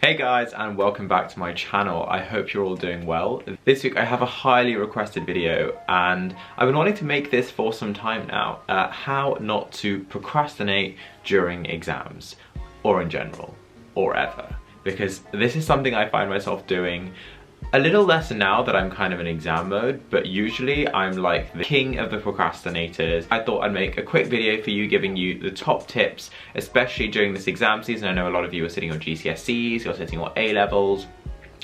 Hey guys, and welcome back to my channel. I hope you're all doing well. This week I have a highly requested video and I've been wanting to make this for some time now. How not to procrastinate during exams, or in general, or ever. Because this is something I find myself doing a little less now that I'm kind of in exam mode, but usually I'm like the king of the procrastinators. I thought I'd make a quick video for you, giving you the top tips, especially during this exam season. I know a lot of you are sitting on GCSEs, you're sitting on A-levels,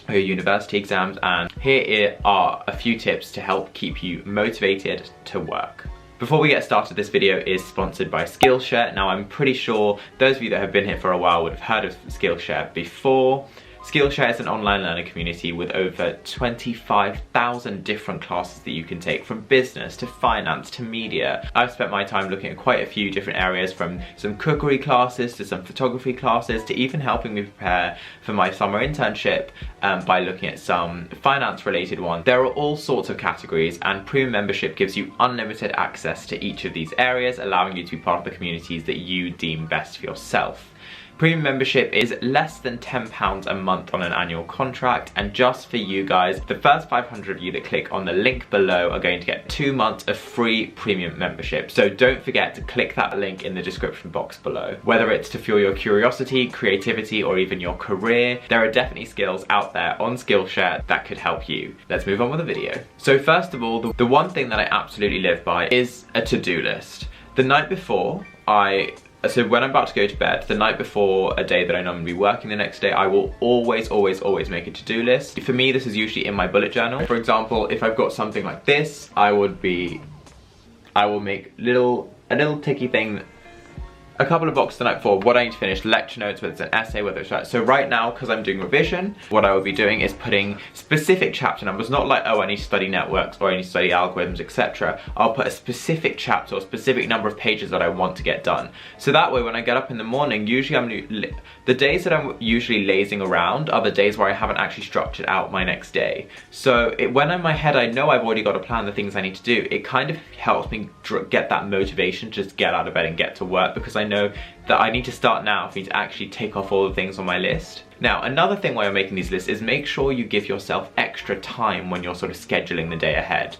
or your university exams, and here are a few tips to help keep you motivated to work. Before we get started, this video is sponsored by Skillshare. Now, I'm pretty sure those of you that have been here for a while would have heard of Skillshare before. Skillshare is an online learning community with over 25,000 different classes that you can take, from business to finance to media. I've spent my time looking at quite a few different areas, from some cookery classes to some photography classes to even helping me prepare for my summer internship by looking at some finance related ones. There are all sorts of categories, and premium membership gives you unlimited access to each of these areas, allowing you to be part of the communities that you deem best for yourself. Premium membership is less than £10 a month on an annual contract, and just for you guys, the first 500 of you that click on the link below are going to get 2 months of free premium membership. So don't forget to click that link in the description box below. Whether it's to fuel your curiosity, creativity, or even your career, there are definitely skills out there on Skillshare that could help you. Let's move on with the video. So first of all, the one thing that I absolutely live by is a to-do list. The night before, so when I'm about to go to bed, the night before a day that I know I'm going to be working the next day, I will always make a to-do list. For me, this is usually in my bullet journal. For example, if I've got something like this, I will make a little ticky thing, a couple of boxes the night before, what I need to finish, lecture notes, whether it's an essay, whether it's right. So right now, because I'm doing revision, what I will be doing is putting specific chapter numbers, not like, oh, I need to study networks or I need to study algorithms, etc. I'll put a specific chapter or specific number of pages that I want to get done. So that way, when I get up in the morning, usually the days that I'm usually lazing around are the days where I haven't actually structured out my next day. So when in my head I know I've already got to plan the things I need to do, it kind of helps me get that motivation to just get out of bed and get to work, because I know that I need to start now for me to actually tick off all the things on my list. Now, another thing while you're making these lists is make sure you give yourself extra time when you're sort of scheduling the day ahead.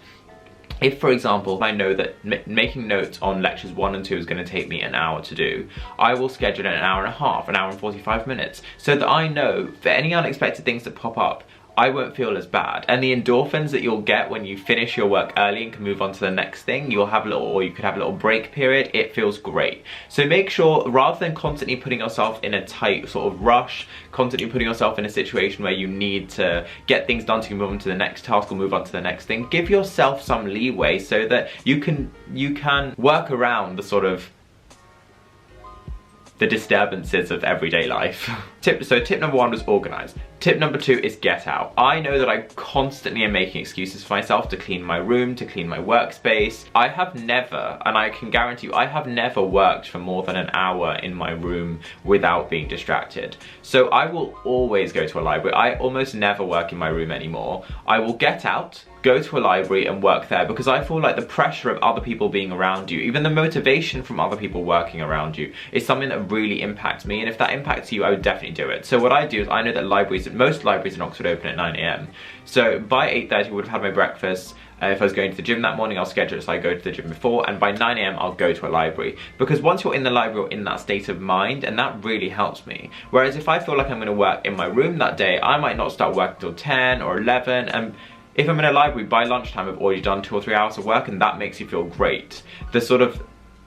If, for example, I know that making notes on lectures 1 and 2 is going to take me an hour to do, I will schedule an hour and a half, an hour and 45 minutes, so that I know for any unexpected things that pop up, I won't feel as bad. And the endorphins that you'll get when you finish your work early and can move on to the next thing, you could have a little break period, it feels great. So make sure, rather than constantly putting yourself in a tight sort of rush, constantly putting yourself in a situation where you need to get things done to move on to the next task or move on to the next thing, give yourself some leeway so that you can work around the sort of the disturbances of everyday life. So tip number 1 was organize. Tip number 2 is get out. I know that I constantly am making excuses for myself to clean my room, to clean my workspace. I have never, and I can guarantee you, I have never worked for more than an hour in my room without being distracted. So I will always go to a library. I almost never work in my room anymore. I will get out, go to a library and work there, because I feel like the pressure of other people being around you, even the motivation from other people working around you, is something that really impacts me, and if that impacts you, I would definitely do it. So what I do is, I know that most libraries in Oxford open at 9 AM. So by 8:30 I would have had my breakfast. If I was going to the gym that morning, I'll schedule it so I go to the gym before, and by 9 AM I'll go to a library. Because once you're in the library, you're in that state of mind, and that really helps me. Whereas if I feel like I'm going to work in my room that day, I might not start work until 10 or 11, and if I'm in a library, by lunchtime I've already done 2 or 3 hours of work, and that makes you feel great.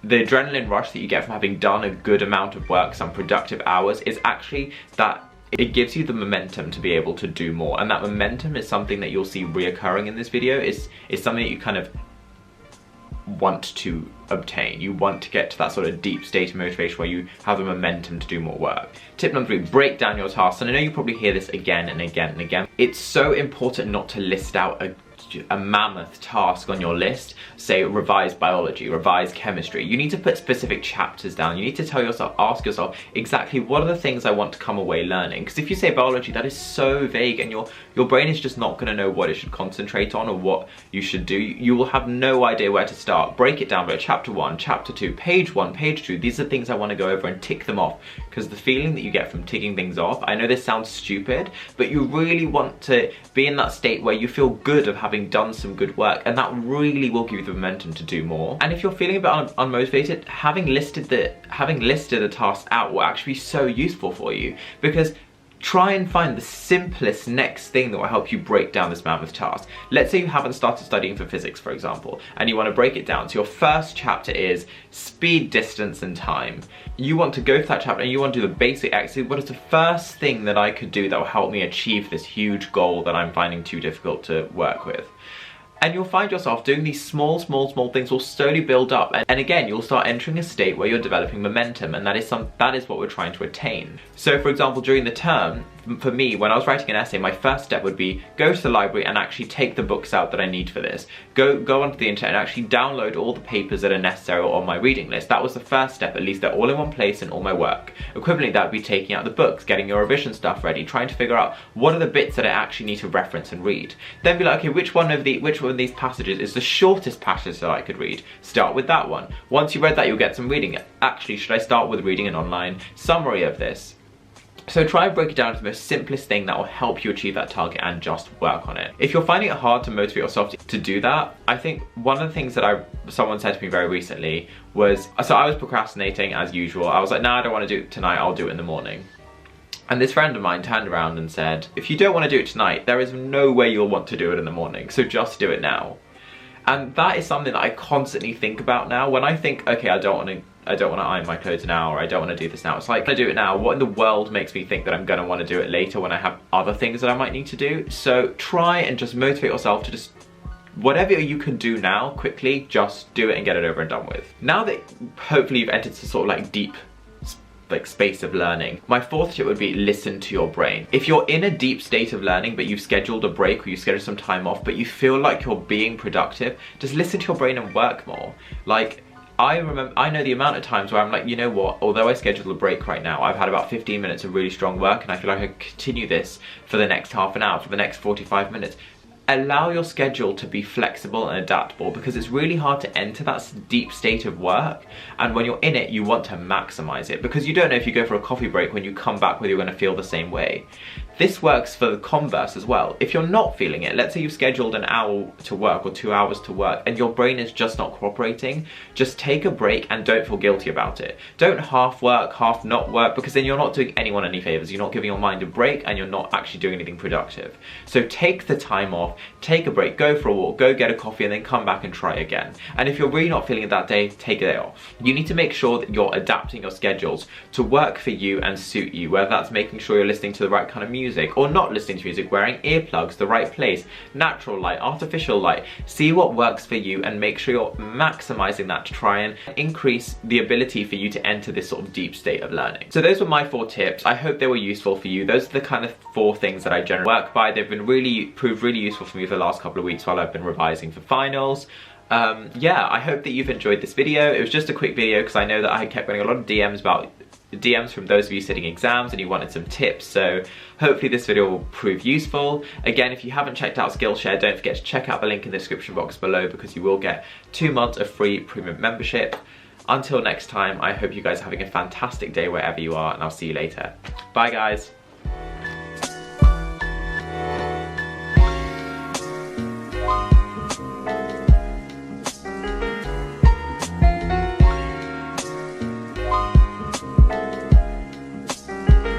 The adrenaline rush that you get from having done a good amount of work, some productive hours, is actually that it gives you the momentum to be able to do more. And that momentum is something that you'll see reoccurring in this video, is something that you kind of want to obtain. You want to get to that sort of deep state of motivation where you have the momentum to do more work. Tip number 3, break down your tasks. And I know you probably hear this again and again and again. It's so important not to list out a a mammoth task on your list, say revise biology, revise chemistry, you need to put specific chapters down. You need to ask yourself exactly what are the things I want to come away learning. Because if you say biology, that is so vague, and your brain is just not going to know what it should concentrate on or what you should do. You will have no idea where to start. Break it down by chapter 1, chapter 2, page 1, page 2. These are things I want to go over and tick them off, because the feeling that you get from ticking things off, I know this sounds stupid, but you really want to be in that state where you feel good of having done some good work, and that really will give you the momentum to do more. And if you're feeling a bit unmotivated, having listed the tasks out will actually be so useful for you, because try and find the simplest next thing that will help you break down this mammoth task. Let's say you haven't started studying for physics, for example, and you want to break it down. So your first chapter is speed, distance, and time. You want to go through that chapter and you want to do the basic exercise. What is the first thing that I could do that will help me achieve this huge goal that I'm finding too difficult to work with? And you'll find yourself doing these small things will slowly build up. And again, you'll start entering a state where you're developing momentum, and that is what we're trying to attain. So for example, during the term, for me, when I was writing an essay, my first step would be go to the library and actually take the books out that I need for this. Go onto the internet and actually download all the papers that are necessary on my reading list. That was the first step. At least they're all in one place in all my work. Equivalently, that would be taking out the books, getting your revision stuff ready, trying to figure out what are the bits that I actually need to reference and read. Then be like, okay, which one of these passages is the shortest passage that I could read? Start with that one. Once you read that, you'll get some reading. Actually, should I start with reading an online summary of this? So try and break it down to the most simplest thing that will help you achieve that target and just work on it. If you're finding it hard to motivate yourself to do that, I think one of the things that someone said to me very recently was, so I was procrastinating as usual. I was like, nah, I don't want to do it tonight, I'll do it in the morning. And this friend of mine turned around and said, if you don't want to do it tonight, there is no way you'll want to do it in the morning, so just do it now. And that is something that I constantly think about now. When I think, okay, I don't want to iron my clothes now, or I don't want to do this now. It's like, I do it now. What in the world makes me think that I'm going to want to do it later when I have other things that I might need to do? So try and just motivate yourself to just, whatever you can do now, quickly, just do it and get it over and done with. Now that hopefully you've entered to sort of like deep space of learning, my fourth tip would be listen to your brain. If you're in a deep state of learning but you've scheduled a break or you scheduled some time off but you feel like you're being productive, just listen to your brain and work more. Like, I know the amount of times where I'm like, you know what, although I scheduled a break right now, I've had about 15 minutes of really strong work and I feel like I can continue this for the next half an hour, for the next 45 minutes. Allow your schedule to be flexible and adaptable, because it's really hard to enter that deep state of work, and when you're in it you want to maximize it, because you don't know if you go for a coffee break when you come back whether you're going to feel the same way. This works for the converse as well. If you're not feeling it, let's say you've scheduled an hour to work or 2 hours to work and your brain is just not cooperating, just take a break and don't feel guilty about it. Don't half work, half not work, because then you're not doing anyone any favors. You're not giving your mind a break and you're not actually doing anything productive. So take the time off, take a break, go for a walk, go get a coffee, and then come back and try again. And if you're really not feeling it that day, take a day off. You need to make sure that you're adapting your schedules to work for you and suit you, whether that's making sure you're listening to the right kind of music or not listening to music, wearing earplugs, the right place, natural light, artificial light. See what works for you and make sure you're maximizing that to try and increase the ability for you to enter this sort of deep state of learning. So those were my 4 tips. I hope they were useful for you. Those are the kind of 4 things that I generally work by. They've been proved really useful for me for the last couple of weeks while I've been revising for finals. Yeah, I hope that you've enjoyed this video. It was just a quick video because I know that I kept getting a lot of DMs from those of you sitting exams and you wanted some tips, so hopefully this video will prove useful. Again, if you haven't checked out Skillshare, don't forget to check out the link in the description box below, because you will get 2 months of free premium membership. Until next time, I hope you guys are having a fantastic day wherever you are, and I'll see you later. Bye guys.